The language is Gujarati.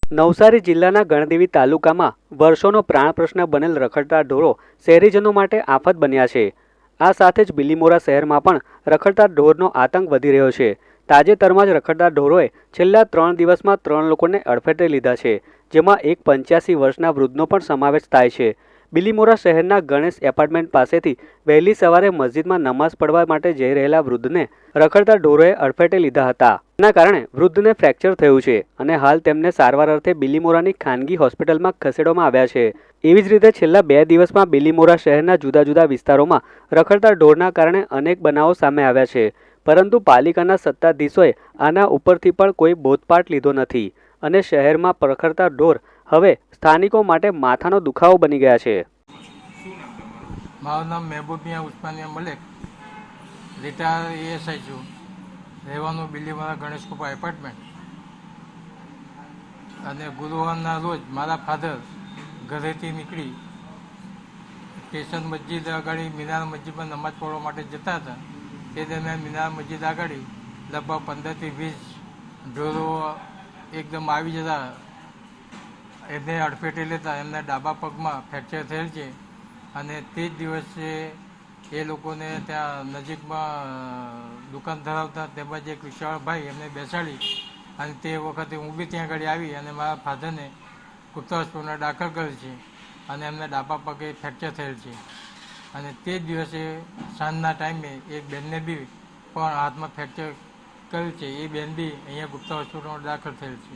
નવસારી જિલ્લાના ગણદેવી તાલુકામાં વર્ષોનો પ્રાણ પ્રશ્ન બનેલ રખડતા ઢોરો શહેરીજનો માટે આફત બન્યા છે। આ સાથે જ બિલીમોરા શહેરમાં પણ રખડતા ઢોરનો આતંક વધી રહ્યો છે। તાજેતરમાં જ રખડતા ઢોરોએ છેલ્લા 3 દિવસમાં 3 લોકોને અડફેટે લીધા છે, જેમાં એક 85 વર્ષના વૃદ્ધનો પણ સમાવેશ થાય છે। બિલીમોરા શહેરના ગણેશ એપાર્ટમેન્ટ પાસેથી વહેલી સવારે મસ્જિદમાં નમાઝ પડવા માટે જઈ રહેલા વૃદ્ધને રખડતા ઢોરોએ અડફેટે લીધા હતા। તેના કારણે વૃદ્ધને ફ્રેક્ચર થયું છે અને હાલ તેમને સારવાર અર્થે બિલીમોરાની ખાનગી હોસ્પિટલમાં ખસેડવામાં આવ્યા છે। એવી જ રીતે છેલ્લા 2 દિવસમાં બિલીમોરા શહેરના જુદા જુદા વિસ્તારોમાં રખડતા ઢોરના કારણે અનેક બનાવો સામે આવ્યા છે, પરંતુ પાલિકાના સત્તાધીશોએ આના ઉપરથી પણ કોઈ બોધપાઠ લીધો નથી અને શહેરમાં રખડતા ઢોર હવે સ્થાનિકો માટે માથાનો દુખાવો બની ગયા છે। મારું નામ મહેબૂબ મિયા ઉસ્માનિયા મલેક, રિટાયર એએસઆઈ છું, રહેવાનું બિલીમોરા ગણેશ કૃપા એપાર્ટમેન્ટ। અને ગુરુવારના રોજ મારા ફાધર ઘરેથી નીકળી સ્ટેશન મસ્જિદ આગળ મીનાર મસ્જિદમાં નમાજ પઢવા માટે જતા હતા। તે દરમિયાન મીનાર મસ્જિદ આગળ લગભગ 15 થી 20 ઢોરો એકદમ આવી જતા એમને અડફેટે લેતા એમના ડાબા પગમાં ફ્રેક્ચર થયેલ છે અને તે જ દિવસે એ લોકોને ત્યાં નજીકમાં દુકાન ધરાવતા તેમજ એક રિક્ષાવાળા ભાઈ એમને બેસાડી અને તે વખતે હું બી ત્યાં આગળ આવી અને મારા ફાધરને ગુપ્તા હોસ્પિટલમાં દાખલ કરેલ છે અને એમના ડાબા પગે ફ્રેક્ચર થયેલ છે અને તે જ દિવસે સાંજના ટાઈમે એક બેનને બી પણ હાથમાં ફ્રેક્ચર કરેલ છે। એ બેન બી અહીંયા ગુપ્તા હોસ્પિટલમાં દાખલ થયેલ છે।